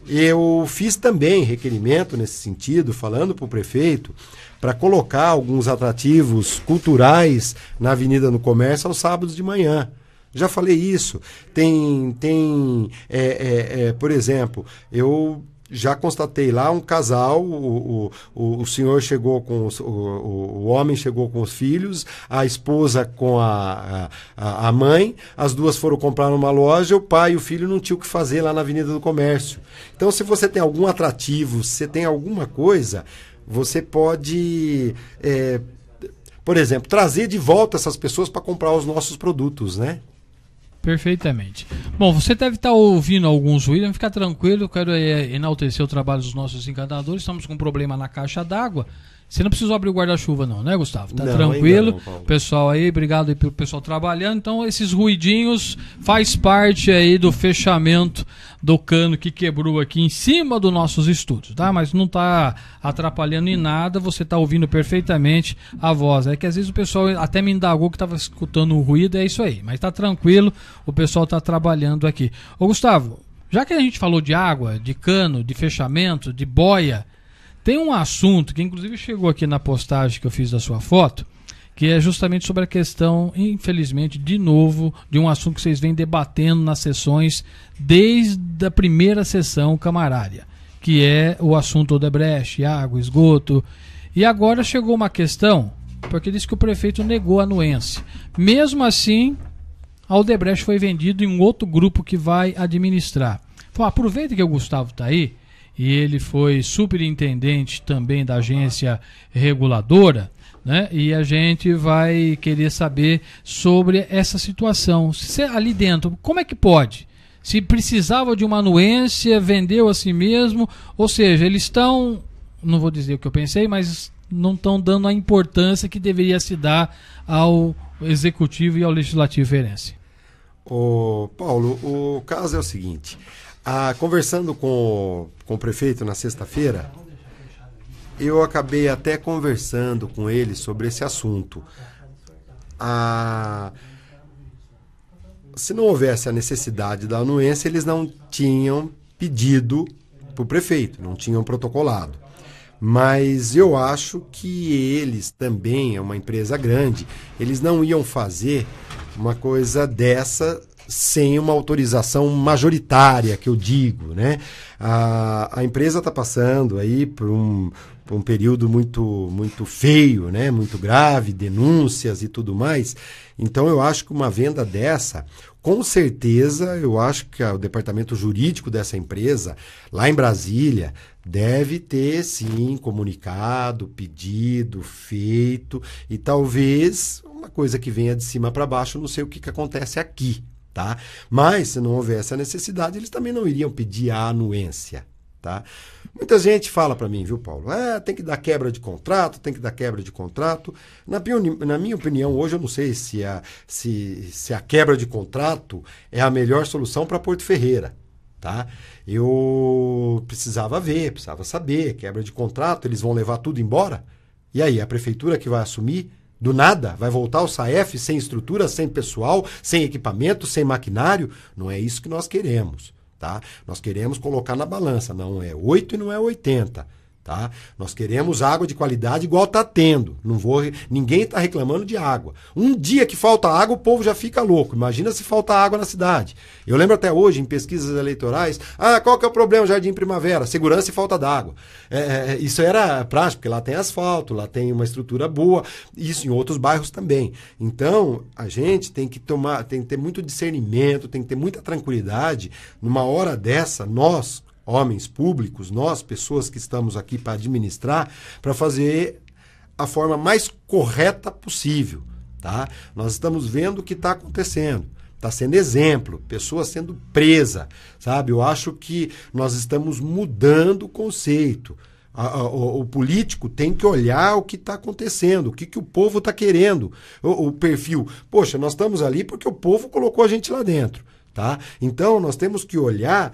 Eu fiz também requerimento nesse sentido, falando para o prefeito, para colocar alguns atrativos culturais na Avenida do Comércio aos sábados de manhã. Já falei isso. Por exemplo, eu já constatei lá um casal, o senhor chegou com o homem chegou com os filhos, a esposa com a mãe, as duas foram comprar numa loja, o pai e o filho não tinham o que fazer lá na Avenida do Comércio. Então, se você tem algum atrativo, se você tem alguma coisa, você pode, por exemplo, trazer de volta essas pessoas para comprar os nossos produtos, né?
Perfeitamente. Bom, você deve estar ouvindo alguns ruídos, fica tranquilo, eu quero enaltecer o trabalho dos nossos encantadores. Estamos com um problema na caixa d'água. Você não precisou abrir o guarda-chuva não, né, Gustavo? Tá tranquilo. Não, pessoal aí, obrigado aí pelo pessoal trabalhando. Então, esses ruidinhos faz parte aí do fechamento do cano que quebrou aqui em cima dos nossos estúdios, tá? Mas não tá atrapalhando em nada, você tá ouvindo perfeitamente a voz. É que às vezes o pessoal até me indagou que tava escutando o ruído, é isso aí. Mas tá tranquilo, o pessoal tá trabalhando aqui. Ô, Gustavo, já que a gente falou de água, de cano, de fechamento, de boia, tem um assunto que inclusive chegou aqui na postagem que eu fiz da sua foto, que é justamente sobre a questão, infelizmente, de novo, de um assunto que vocês vêm debatendo nas sessões desde a primeira sessão camarária, que é o assunto Odebrecht, água, esgoto. E agora chegou uma questão, porque disse que o prefeito negou a anuência. Mesmo assim, a Odebrecht foi vendido em um outro grupo que vai administrar. Então, aproveita que o Gustavo está aí, e ele foi superintendente também da agência reguladora, né? E a gente vai querer saber sobre essa situação. Se ali dentro, como é que pode? Se precisava de uma anuência, vendeu a si mesmo, ou seja, eles estão, não vou dizer o que eu pensei, mas não estão dando a importância que deveria se dar ao executivo e ao legislativo feirense.
Paulo, o caso é o seguinte. Conversando com o prefeito na sexta-feira, eu acabei até conversando com ele sobre esse assunto. Se não houvesse a necessidade da anuência, eles não tinham pedido para o prefeito, não tinham protocolado. Mas eu acho que eles também, é uma empresa grande, eles não iam fazer uma coisa dessa sem uma autorização majoritária, que eu digo, né? A empresa está passando aí por um período muito feio, né? Muito grave, denúncias e tudo mais. Então eu acho que uma venda dessa, com certeza, eu acho que o departamento jurídico dessa empresa, lá em Brasília, deve ter sim comunicado, pedido, feito, e talvez uma coisa que venha de cima para baixo, não sei o que acontece aqui. Tá? Mas, se não houvesse a necessidade, eles também não iriam pedir a anuência. Tá? Muita gente fala para mim, viu, Paulo? Tem que dar quebra de contrato, tem que dar quebra de contrato. Na minha opinião, hoje eu não sei se a quebra de contrato é a melhor solução para Porto Ferreira. Tá? Eu precisava saber, quebra de contrato, eles vão levar tudo embora? E aí, a prefeitura que vai assumir? Do nada, vai voltar o SAEF sem estrutura, sem pessoal, sem equipamento, sem maquinário? Não é isso que nós queremos, tá? Nós queremos colocar na balança, não é 8 e não é 80, tá? Nós queremos água de qualidade igual está tendo. Ninguém está reclamando de água. Um dia que falta água, o povo já fica louco. Imagina se falta água na cidade. Eu lembro até hoje, em pesquisas eleitorais, qual que é o problema Jardim Primavera? Segurança e falta d'água. Isso era prático, porque lá tem asfalto, lá tem uma estrutura boa, isso em outros bairros também. Então, a gente tem que ter muito discernimento, tem que ter muita tranquilidade. Numa hora dessa, nós, homens públicos, nós, pessoas que estamos aqui para administrar, para fazer a forma mais correta possível. Tá? Nós estamos vendo o que está acontecendo. Está sendo exemplo, pessoas sendo presas, sabe? Eu acho que nós estamos mudando o conceito. O político tem que olhar o que está acontecendo, o que o povo está querendo, o perfil. Poxa, nós estamos ali porque o povo colocou a gente lá dentro. Tá? Então, nós temos que olhar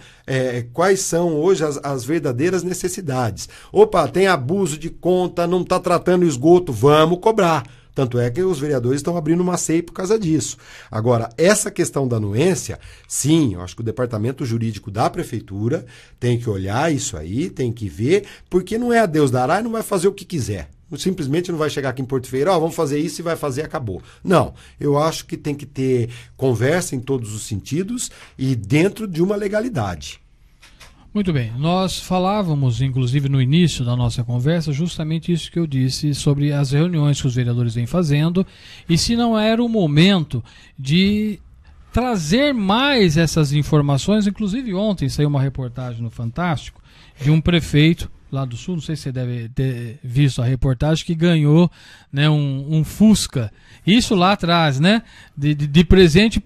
quais são hoje as verdadeiras necessidades. Opa, tem abuso de conta, não está tratando o esgoto, vamos cobrar. Tanto é que os vereadores estão abrindo uma CEI por causa disso. Agora, essa questão da anuência, sim, eu acho que o departamento jurídico da prefeitura tem que olhar isso aí, tem que ver, porque não é a Deus dará e não vai fazer o que quiser. Simplesmente não vai chegar aqui em Porto Ferreira, vamos fazer isso e vai fazer, acabou. Não, eu acho que tem que ter conversa em todos os sentidos e dentro de uma legalidade.
Muito bem, nós falávamos, inclusive no início da nossa conversa, justamente isso que eu disse sobre as reuniões que os vereadores vêm fazendo e se não era o momento de trazer mais essas informações. Inclusive ontem saiu uma reportagem no Fantástico de um prefeito lá do Sul, não sei se você deve ter visto a reportagem, que ganhou, né, um Fusca, isso lá atrás, né, de presente,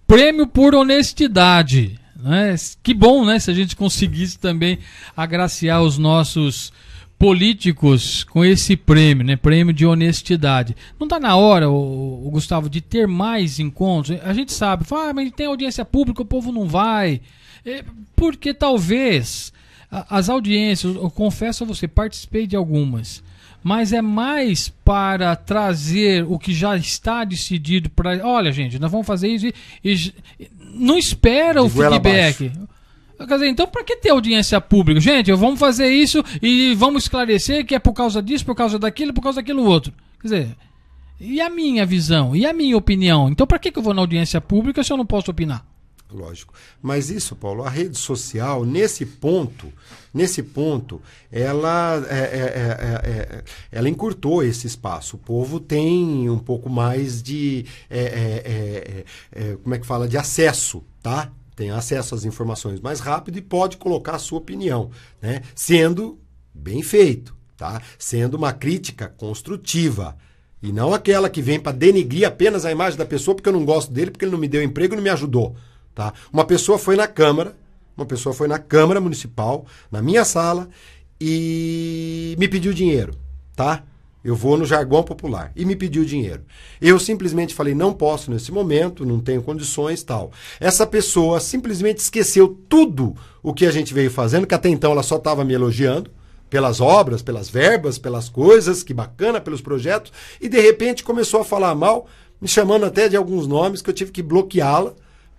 prêmio por honestidade. Né? Que bom, né, se a gente conseguisse também agraciar os nossos políticos com esse prêmio, né, prêmio de honestidade. Não está na hora, o Gustavo, de ter mais encontros? A gente sabe, fala, mas tem audiência pública, o povo não vai, porque talvez as audiências, eu confesso a você, participei de algumas, mas é mais para trazer o que já está decidido para, olha gente, nós vamos fazer isso e não espera o feedback. Quer dizer, então para que ter audiência pública? Gente, vamos fazer isso e vamos esclarecer que é por causa disso, por causa daquilo outro. Quer dizer, e a minha visão, e a minha opinião? Então para que eu vou na audiência pública se eu não posso opinar?
Lógico. Mas isso, Paulo, a rede social, nesse ponto, ela encurtou esse espaço. O povo tem um pouco mais de, como é que fala, de acesso, tá? Tem acesso às informações mais rápido e pode colocar a sua opinião, né? Sendo bem feito, tá? Sendo uma crítica construtiva. E não aquela que vem para denigrir apenas a imagem da pessoa porque eu não gosto dele, porque ele não me deu emprego e não me ajudou. Tá? Uma pessoa foi na Câmara Municipal, na minha sala, e me pediu dinheiro, tá? Eu vou no jargão popular, e me pediu dinheiro. Eu simplesmente falei, não posso nesse momento, não tenho condições, tal. Essa pessoa simplesmente esqueceu tudo o que a gente veio fazendo, que até então ela só estava me elogiando, pelas obras, pelas verbas, pelas coisas, que bacana, pelos projetos, e de repente começou a falar mal, me chamando até de alguns nomes que eu tive que bloqueá-la,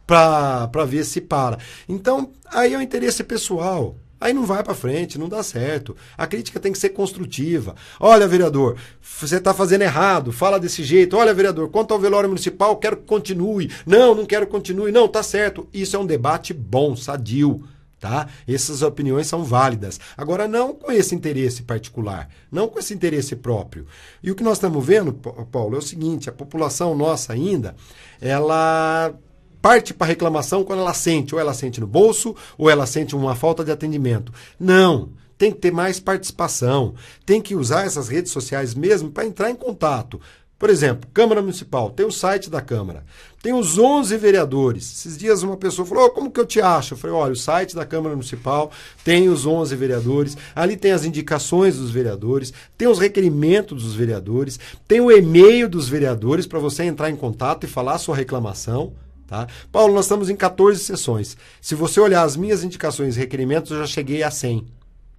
para ver se para. Então, aí é o interesse pessoal. Aí não vai para frente, não dá certo. A crítica tem que ser construtiva. Olha, vereador, você está fazendo errado, fala desse jeito. Olha, vereador, quanto ao velório municipal, quero que continue. Não quero que continue. Não, tá certo. Isso é um debate bom, sadio. Tá? Essas opiniões são válidas. Agora, não com esse interesse particular, não com esse interesse próprio. E o que nós estamos vendo, Paulo, é o seguinte, a população nossa ainda, ela parte para reclamação quando ela sente, ou ela sente no bolso, ou ela sente uma falta de atendimento. Não, tem que ter mais participação, tem que usar essas redes sociais mesmo para entrar em contato. Por exemplo, Câmara Municipal, tem o site da Câmara, tem os 11 vereadores. Esses dias uma pessoa falou, como que eu te acho? Eu falei, olha, o site da Câmara Municipal tem os 11 vereadores, ali tem as indicações dos vereadores, tem os requerimentos dos vereadores, tem o e-mail dos vereadores para você entrar em contato e falar a sua reclamação. Tá? Paulo, nós estamos em 14 sessões. Se você olhar as minhas indicações e requerimentos, eu já cheguei a 100.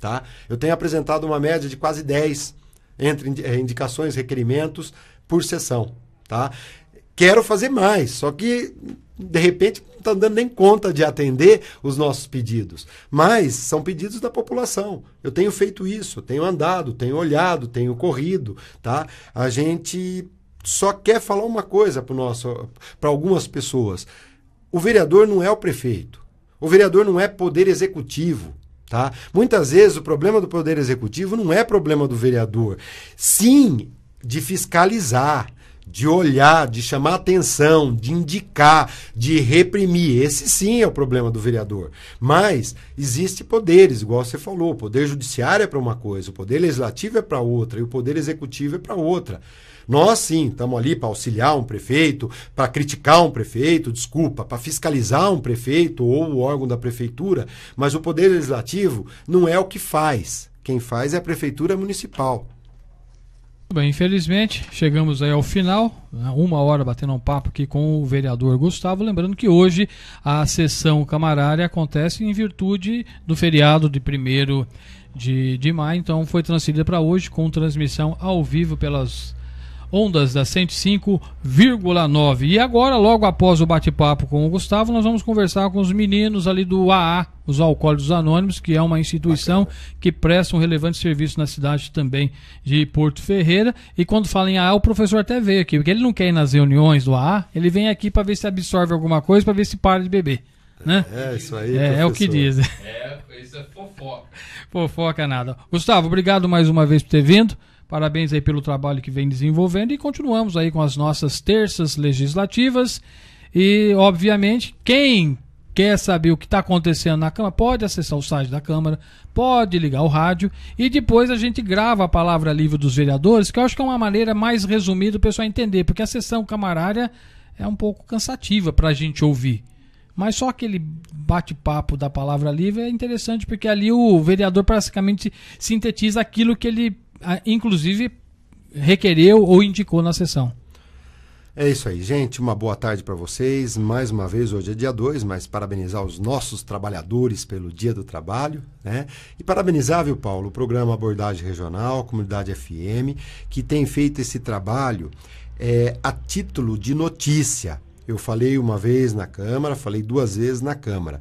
Tá? Eu tenho apresentado uma média de quase 10 entre indicações e requerimentos por sessão. Tá? Quero fazer mais, só que de repente não está dando nem conta de atender os nossos pedidos. Mas são pedidos da população. Eu tenho feito isso, tenho andado, tenho olhado, tenho corrido. Tá? A gente só quer falar uma coisa para algumas pessoas. O vereador não é o prefeito. O vereador não é poder executivo. Tá? Muitas vezes o problema do poder executivo não é problema do vereador. Sim, de fiscalizar, de olhar, de chamar atenção, de indicar, de reprimir. Esse sim é o problema do vereador. Mas existem poderes, igual você falou. O poder judiciário é para uma coisa, o poder legislativo é para outra e o poder executivo é para outra. Nós, sim, estamos ali para auxiliar um prefeito, para criticar um prefeito, para fiscalizar um prefeito ou o órgão da prefeitura, mas o Poder Legislativo não é o que faz. Quem faz é a Prefeitura Municipal.
Bem, infelizmente, chegamos aí ao final, 1 hora batendo um papo aqui com o vereador Gustavo, lembrando que hoje a sessão camarária acontece em virtude do feriado de 1º de maio, então foi transferida para hoje com transmissão ao vivo pelas ondas da 105,9. E agora, logo após o bate-papo com o Gustavo, nós vamos conversar com os meninos ali do AA, os Alcoólicos Anônimos, que é uma instituição que presta um relevante serviço na cidade também de Porto Ferreira. E quando fala em AA, o professor até veio aqui, porque ele não quer ir nas reuniões do AA, ele vem aqui para ver se absorve alguma coisa, para ver se para de beber. Né?
Isso aí,
é o que dizem.
Isso é fofoca.
Fofoca nada. Gustavo, obrigado mais uma vez por ter vindo. Parabéns aí pelo trabalho que vem desenvolvendo e continuamos aí com as nossas terças legislativas. E, obviamente, quem quer saber o que está acontecendo na Câmara, pode acessar o site da Câmara, pode ligar o rádio e depois a gente grava a palavra livre dos vereadores, que eu acho que é uma maneira mais resumida do pessoal entender, porque a sessão camarária é um pouco cansativa para a gente ouvir. Mas só aquele bate-papo da palavra livre é interessante, porque ali o vereador praticamente sintetiza aquilo que ele, inclusive, requereu ou indicou na sessão.
É isso aí, gente. Uma boa tarde para vocês. Mais uma vez, hoje é dia 2, mas parabenizar os nossos trabalhadores pelo Dia do Trabalho, né? E parabenizar, viu, Paulo, o programa Abordagem Regional, Comunidade FM, que tem feito esse trabalho a título de notícia. Eu falei uma vez na Câmara, falei 2 vezes na Câmara.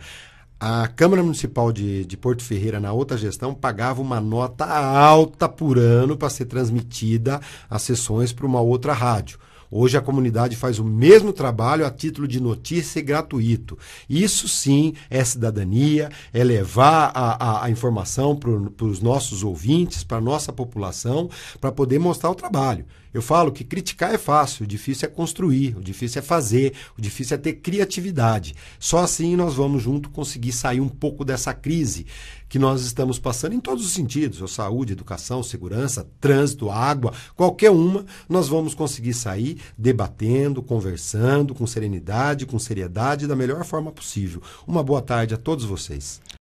A Câmara Municipal de Porto Ferreira, na outra gestão, pagava uma nota alta por ano para ser transmitida as sessões para uma outra rádio. Hoje a comunidade faz o mesmo trabalho a título de notícia e gratuito. Isso sim é cidadania, é levar a informação para os nossos ouvintes, para a nossa população, para poder mostrar o trabalho. Eu falo que criticar é fácil, o difícil é construir, o difícil é fazer, o difícil é ter criatividade. Só assim nós vamos junto conseguir sair um pouco dessa crise que nós estamos passando em todos os sentidos, saúde, educação, segurança, trânsito, água, qualquer uma, nós vamos conseguir sair debatendo, conversando com serenidade, com seriedade, da melhor forma possível. Uma boa tarde a todos vocês.